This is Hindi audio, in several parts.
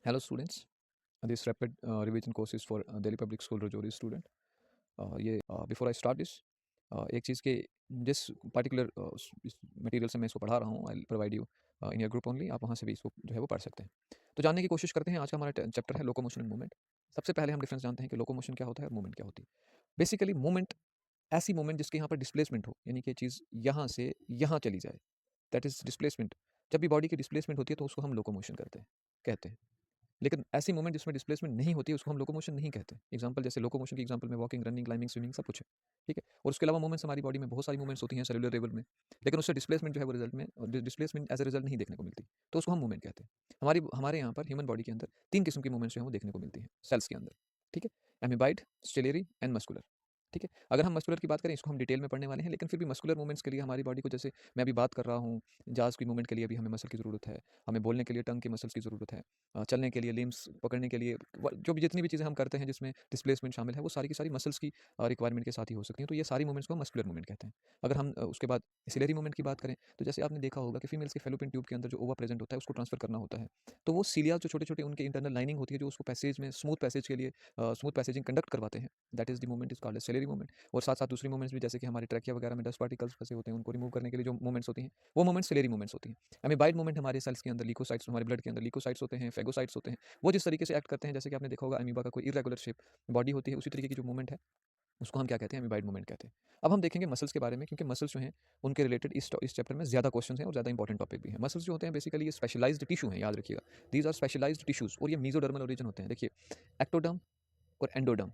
Hello students, this rapid revision course is for Delhi Public School Rajouri student. ये बिफोर आई स्टार्ट दिस एक चीज़ के जिस पर्टिकुलर मटेरियल से मैं इसको पढ़ा रहा हूँ I provide you in your group only, आप वहाँ से भी इसको जो है वो पढ़ सकते हैं। तो जानने की कोशिश करते हैं। आज का हमारा चैप्टर है लोकोमोशन एंड मूवमेंट। सबसे पहले हम डिफरेंस जानते हैं कि लोकोमोशन क्या होता है और मूवमेंट क्या होती है। बेसिकली मूवमेंट ऐसी मूवमेंट जिसके यहाँ पर डिस्प्लेसमेंट हो, यानी कि चीज़ यहाँ से यहाँ चली जाए, दैट इज डिस्प्लेसमेंट। जब भी बॉडी की डिस्प्लेसमेंट होती है तो उसको हम लोकोमोशन कहते हैं। लेकिन ऐसी मूवमेंट जिसमें डिस्प्लेसमेंट नहीं होती है उसको हम लोकोमोशन नहीं कहते। एग्जांपल जैसे लोकोमोशन की एग्जांपल में वॉकिंग, रनिंग, क्लाइंबिंग, स्विमिंग सब कुछ है, ठीक है। और उसके अलावा मूवमेंट्स हमारी बॉडी में बहुत सारी मूवमेंट्स होती हैं सेलुलर लेवल में, लेकिन उससे डिस्प्लेसमेंट जो है वो रिजल्ट में डिस्प्लेसमेंट एज ए रिजल्ट नहीं देखने को मिलती, तो उसको हम मूवमेंट कहते हैं। हमारे यहाँ पर ह्यूमन बॉडी के अंदर 3 किस्म की मूवमेंट्स जो है वो देखने को मिलती हैं सेल्स के अंदर, ठीक है। एमीबाइड, स्टेलेरी एंड मस्कुलर, ठीक है। अगर हम मस्कुलर की बात करें इसको हम डिटेल में पढ़ने वाले हैं, लेकिन फिर भी मस्कुलर मूवमेंट्स के लिए हमारी बॉडी को, जैसे मैं अभी बात कर रहा हूँ, जाज़ की मूवमेंट के लिए भी हमें मसल की ज़रूरत है, हमें बोलने के लिए टंग के मसल्स की ज़रूरत है, चलने के लिए लिम्स पकड़ने के लिए जो भी जितनी भी चीज़ें हम करते हैं जिसमें डिस्प्लेसमेंट शामिल है वो सारी की सारी मसल्स की रिक्वायरमेंट के साथ ही हो सकती हैं। तो ये सारी मूवमेंट्स को हम मस्कुलर मूवमेंट कहते हैं। अगर हम उसके बाद सिलेरी मूवमेंट की बात करें तो जैसे आपने देखा होगा कि फीमेल्स के फेलोपियन ट्यूब के अंदर जो ओवा प्रेजेंट होता है उसको ट्रांसफर करना होता है, तो वो सीलिया जो छोटे छोटे उनके इंटरनल लाइनिंग होती है जो उसको पैसेज में स्मूथ पैसेज के लिए स्मूथ पैसेजिंग कंडक्ट करवाते हैं, that is the movement is called as ciliary movement. और साथ साथ दूसरी मूवमेंट्स भी जैसे कि हमारे ट्रैकिया वगैरह में डस्ट पार्टिकल्स फंसे होते हैं उनको रिमूव करने के लिए जो मूवमेंट्स होती हैं वो मूवमेंट्स सिलेरी मूवमेंट्स होती हैं। अमीबाइड मूवमेंट हमारे सेल्स के अंदर ल्यूकोसाइट्स, हमारे ब्लड के अंदर ल्यूकोसाइट्स होते हैं, फेगोसाइट्स होते हैं, वो जिस तरीके से एक्ट करते हैं, जैसे कि आपने देखा होगा अमीबा का कोई इरेगुलर शेप बॉडी होती है, उसी तरीके की जो मूवमेंट है उसको हम क्या कहते हैं, अमीबाइड मूवमेंट कहते हैं। अब हम देखेंगे मसल्स के बारे में, क्योंकि मसल्स जो हैं उनके रिलेटेड इस चैप्टर में ज़्यादा क्वेश्चन हैं और ज़्यादा इंपॉर्टेंट टॉपिक भी है। मसल्स जो होते हैं बेसिकली ये स्पेशलाइज्ड टिश्यू हैं, याद रखिएगा। दीज आर स्पेशलाइज्ड टिश्यूज और ये मीजोडर्मल ओरिजिन होते हैं। देखिए, एक्टोडर्म और एंडोडर्म।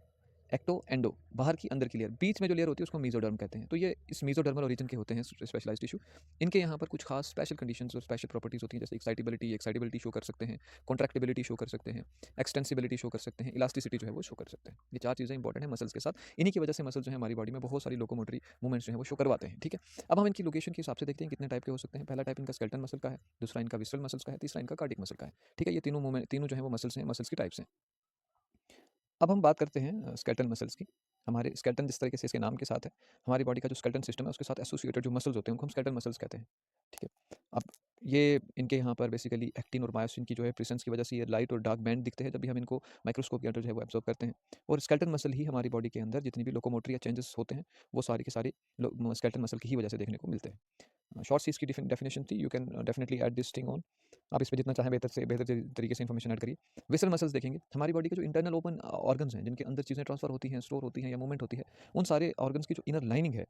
एक्टो एंडो बाहर की अंदर की लेयर, बीच में जो लेयर होती है उसको मेसोडर्म कहते हैं। तो ये इस मेसोडर्मल ओरिजिन के होते हैं स्पेशलाइज्ड टिश्यू। इनके यहाँ पर कुछ खास स्पेशल कंडीशंस और स्पेशल प्रॉपर्टीज होती हैं, जैसे एक्साइटेबिलिटी शो कर सकते हैं, कॉन्ट्रैक्टिबिलिटी शो कर सकते हैं, एक्सटेंसिबिलिटी शो कर सकते हैं, इलास्टिसिटी जो है वो शो कर सकते हैं। ये 4 चीज़ें इंपॉर्टेंट है मसल्स के साथ। इन्हीं की वजह से मसल जो है हमारी बॉडी में बहुत सारी लोकोमोटरी मूवमेंट्स जो है वो शो करवाते हैं, ठीक है। अब हम इनकी लोकेशन के हिसाब से देखते हैं कितने टाइप के हो सकते हैं। पहला टाइप इनका स्केलेटन मसल का है, दूसरा इनका विसरल मसल्स का है, तीसरा इनका कार्डियक मसल का है, ठीक है। ये तीनों जो है वो मसल्स हैं, मसल्स की टाइप्स हैं। अब हम बात करते हैं स्केलेटन मसल्स की। हमारे स्केलेटन जिस तरीके से इसके नाम के साथ है, हमारी बॉडी का जो स्केलेटन सिस्टम है उसके साथ एसोसिएटेड जो मसल्स होते हैं उनको हम स्केलेटन मसल्स कहते हैं, ठीक है। अब ये इनके यहाँ पर बेसिकली एक्टिन और मायोसिन की जो है प्रेजेंस की वजह से ये लाइट और डार्क बैंड दिखते हैं जब भी हम इनको माइक्रोस्कोप के अंदर जो है वो ऑब्जर्व करते हैं। और स्केलेटन मसल ही हमारी बॉडी के अंदर जितनी भी लोकोमोटरी या चेंजेस होते हैं वो सारी के सारी स्केलेटन मसल की ही वजह से देखने को मिलते हैं। शॉर्ट सी इसकी डेफिनेशन थी, you can definitely add this thing on. आप इस पे जितना चाहें बेहतर तरीके से इन्फॉर्मेशन ऐड करिए। विसरल मसल्स देखेंगे, हमारी बॉडी के जो इंटरनल ओपन ऑर्गन्स हैं जिनके अंदर चीज़ें ट्रांसफर होती हैं, स्टोर होती हैं या मूवमेंट होती है, उन सारे ऑर्गन्स की जो इनर लाइनिंग है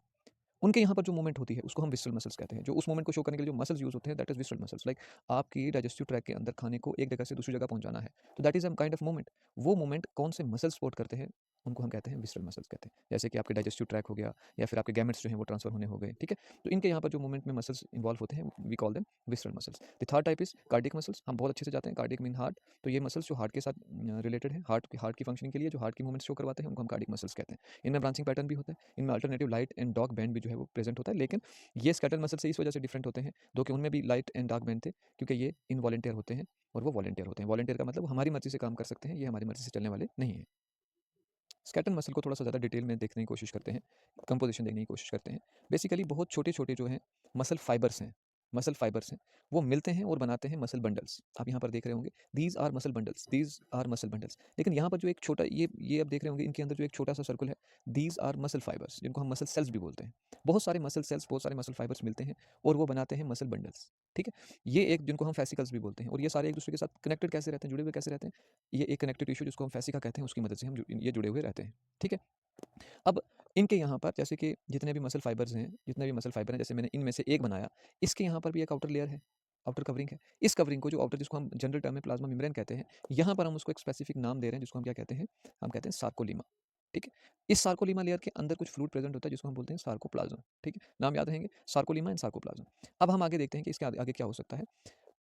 उनके यहाँ पर जो मूवमेंट होती है उसको हम विसरल मसल्स कहते हैं। जो उस मूवमेंट को शो करने के लिए जो मसल्स यूज होते हैं that is visceral muscles. Like आपकी डाइजेस्टिव ट्रैक के अंदर खाने को एक जगह से दूसरी जगह पहुंचाना है, तो that is a kind of movement. वो मूवमेंट कौन से मसल सपोर्ट करते हैं उनको हम कहते हैं विसरल मसल्स कहते हैं। जैसे कि आपके डाइजेस्टिव ट्रैक हो गया या फिर आपके गैमेट्स जो हैं वो ट्रांसफर होने हो गए, ठीक है। तो इनके यहाँ पर जो मूवमेंट में मसल्स इन्वॉल्व होते हैं we call them visceral muscles. The third type is cardiac muscles. हम बहुत अच्छे से जाते हैं, कार्डियक मीन हार्ट। तो ये मसल्स जो हार्ट के साथ रिलेटेड है, हार्ट की फंक्शनिंग के लिए जो हार्ट की मूवमेंट्स शो करवाते हैं उनको हम कार्डियक मसल्स कहते हैं। इनमें ब्रांचिंग पैटर्न भी होता है, इनमें alternative light and dark band भी जो है वो प्रेजेंट होता है, लेकिन ये स्केलेटल मसल से इस वजह से डिफरेंट होते हैं दो कि उनमें भी लाइट एंड डार्क बैंड थे, क्योंकि ये इनवॉलेंटियर होते हैं और वो वॉलेंटियर होते हैं। वॉलेंटियर का मतलब हमारी मर्जी से काम कर सकते हैं, ये हमारी मर्जी से चलने वाले नहीं है। स्केलेटल मसल को थोड़ा सा ज़्यादा डिटेल में देखने की कोशिश करते हैं, कंपोजिशन देखने की कोशिश करते हैं। बेसिकली बहुत छोटे छोटे जो हैं मसल फाइबर्स हैं, वो मिलते हैं और बनाते हैं मसल बंडल्स। आप यहाँ पर देख रहे होंगे these are muscle bundles, these are muscle bundles. लेकिन यहाँ पर जो एक छोटा ये अब देख रहे होंगे इनके अंदर जो एक छोटा सा सर्कल है, दीज आर मसल फाइबर्स, जिनको हम मसल सेल्स भी बोलते हैं। बहुत सारे मसल सेल्स, बहुत सारे मसल फाइबर्स मिलते हैं और वो बनाते हैं मसल बंडल्स, ठीक है। ये एक जिनको हम फेसिकल्स भी बोलते हैं, और ये सारे एक दूसरे के साथ कनेक्टेड कैसे रहते हैं, जुड़े हुए कैसे रहते हैं, ये एक कनेक्टिव टिश्यू जिसको हम फेसिका कहते हैं उसकी मदद से हम ये जुड़े हुए रहते हैं, ठीक है। अब इनके यहाँ पर जैसे कि जितने भी मसल फाइबर हैं, जैसे मैंने इनमें से एक बनाया, इसके यहाँ पर भी एक आउटर लेयर है, आउटर कवरिंग है। इस कवरिंग को जो आउटर, जिसको हम जनरल टर्म में प्लाज्मा मेम्ब्रेन कहते हैं, यहाँ पर हम उसको एक स्पेसिफिक नाम दे रहे हैं जिसको हम क्या कहते हैं, हम कहते हैं सार्कोलीमा, ठीक है। इस सार्कोलीमा लेयर के अंदर कुछ फ्लूइड प्रेजेंट होता है जिसको हम बोलते हैं सार्कोप्लाज्म, ठीक है। नाम याद रहेंगे, सार्कोलीमा एंड सार्कोप्लाज्म। अब हम आगे देखते हैं कि इसके आगे क्या हो सकता है।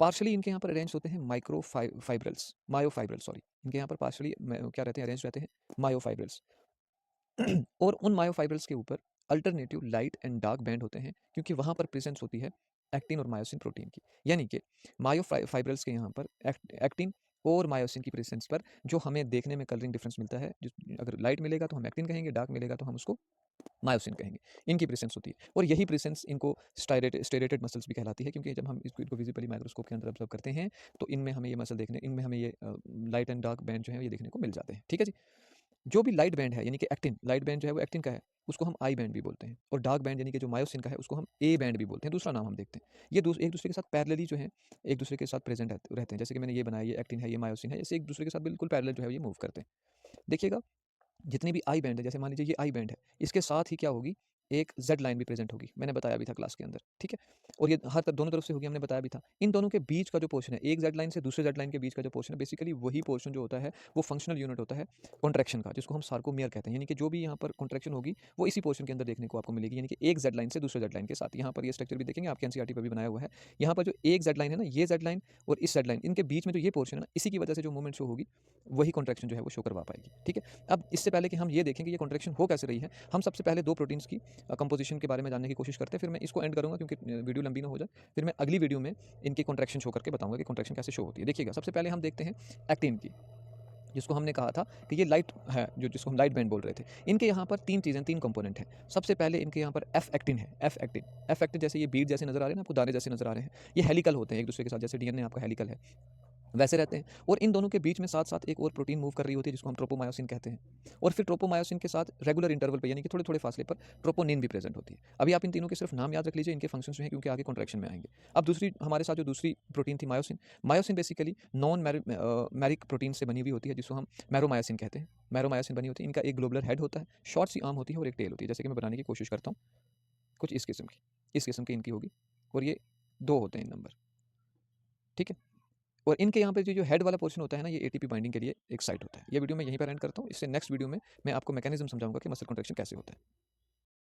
पार्शली इनके यहाँ पर अरेंज होते हैं फाइब्रल्स, मायोफाइब्रल्स, सॉरी। इनके यहाँ पर पार्शली क्या रहते हैं, अरेंज रहते हैं मायोफाइब्रल्स। और उन मायोफाइब्रल्स के ऊपर alternative light and dark band होते हैं, क्योंकि वहाँ पर प्रेजेंस होती है एक्टिन और मायोसिन प्रोटीन की। यानी कि मायोफाइब्रल्स के यहाँ पर एक्टिन और मायोसिन की प्रेजेंस पर जो हमें देखने में कलरिंग डिफरेंस मिलता है, अगर लाइट मिलेगा तो हम एक्टिन कहेंगे, डार्क मिलेगा तो हम उसको मायोसिन कहेंगे। इनकी प्रेजेंस होती है और यही प्रेजेंस इनको स्टेरेटेड मसल्स भी कहलाती है, क्योंकि जब हम इनको विजिबली माइक्रोस्कोप के अंदर ऑब्जर्व करते हैं तो इनमें हमें ये मसल देखने, इनमें हमें ये लाइट एंड डार्क बैंड जो है ये देखने को मिल जाते हैं। ठीक है जी। जो भी लाइट बैंड है यानी कि एक्टिन, लाइट बैंड जो है वो एक्टिन का है, उसको हम आई बैंड भी बोलते हैं, और डार्क बैंड यानी कि जो मायोसिन का है उसको हम ए बैंड भी बोलते हैं, दूसरा नाम हम देखते हैं। ये एक दूसरे के साथ पैरेलली जो है एक दूसरे के साथ प्रेजेंट रहते हैं। जैसे कि मैंने ये बनाया, ये एक्टिन है, ये मायोसिन है, ऐसे एक दूसरे के साथ बिल्कुल पैरेलल जो है ये मूव करते हैं। देखिएगा, जितनी भी आई बैंड है, जैसे मान लीजिए ये आई बैंड है, इसके साथ ही क्या होगी, एक जेड लाइन भी प्रेजेंट होगी, मैंने बताया भी था क्लास के अंदर। ठीक है, और ये हर दोनों तरफ से होगी, हमने बताया भी था। इन दोनों के बीच का जो पोर्शन है, एक जेड लाइन से दूसरे जेड लाइन के बीच का जो पोर्शन है, बेसिकली वही पोर्शन जो होता है वो फंक्शनल यूनिट होता है कॉन्ट्रैक्शन का, जिसको हम सार्कोमियर कहते हैं। यानी कि जो भी यहाँ पर कॉन्ट्रैक्शन होगी वो इसी पोर्शन के अंदर देखने को आपको मिलेगी, यानी कि एक जेड लाइन से दूसरे जेड लाइन के साथ। यहाँ पर ये स्ट्रक्चर भी देखेंगे, आपके एनसीईआरटी पर भी बनाया हुआ है। यहाँ पर जो एक जेड लाइन है ना, ये जेड लाइन और इस जेड लाइन, इनके बीच में जो ये पोर्शन है ना, इसी की वजह से जो मूवमेंट शो होगी वही कॉन्ट्रैक्शन जो है वो शो करवा पाएगी। ठीक है, अब इससे पहले कि हम ये देखें कि ये कॉन्ट्रैक्शन हो कैसे रही है, हम सबसे पहले दो प्रोटीन्स की कंपोजिशन के बारे में जानने की कोशिश करते हैं। फिर मैं इसको एंड करूँगा क्योंकि वीडियो लंबी ना हो जाए। फिर मैं अगली वीडियो में इनकी कॉन्ट्रैक्शन शो करके बताऊँगा कि कॉन्ट्रैक्शन कैसे शो होती है। देखिएगा, सबसे पहले हम देखते हैं एक्टिन की, जिसको हमने कहा था कि ये लाइट है, जिसको हम लाइट बैंड बोल रहे थे। इनके यहाँ पर तीन चीज़ें, तीन कंपोनेंट हैं। सबसे पहले इनके यहाँ पर एफ एक्टिन है। एफ एक्टिन जैसे ये बीड जैसे नजर आ रहे हैं ना आपको, दाने जैसे नजर आ रहे हैं, ये हेलिकल होते हैं एक दूसरे के साथ, जैसे डीएनए आपका हेलिकल है वैसे रहते हैं। और इन दोनों के बीच में साथ साथ एक और प्रोटीन मूव कर रही होती है, जिसको हम ट्रोपोमायोसिन कहते हैं। और फिर ट्रोपोमायोसिन के साथ रेगुलर इंटरवल पे, यानी कि थोड़े थोड़े फासले पर ट्रोपोनिन भी प्रेजेंट होती है। अभी आप इन तीनों के सिर्फ नाम याद रख लीजिए, इनके फंक्शंस जो हैं, क्योंकि आगे कॉन्ट्रैक्शन में आएंगे। अब दूसरी हमारे साथ जो दूसरी प्रोटीन थी मायोसिन, मायोसिन बेसिकली नॉन मैरिक प्रोटीन से बनी हुई होती है, जिसको हम मैरोमायोसिन कहते हैं। मैरोमायोसिन बनी होती है, इनका एक ग्लोबुलर हेड होता है, शॉर्ट सी आर्म होती है और एक टेल होती है, जैसे कि मैं बनाने की कोशिश करता हूँ कुछ इस किस्म की इनकी होगी, और ये दो होते हैं इन नंबर। ठीक है, और इनके यहाँ पे जो हेड वाला पोर्शन होता है ना, ये एटीपी बाइंडिंग के लिए एक साइट होता है। ये वीडियो मैं यहीं पर एंड करता हूँ। इससे नेक्स्ट वीडियो में मैं आपको मैकेनिज्म समझाऊंगा कि मसल कॉन्ट्रैक्शन कैसे होता है।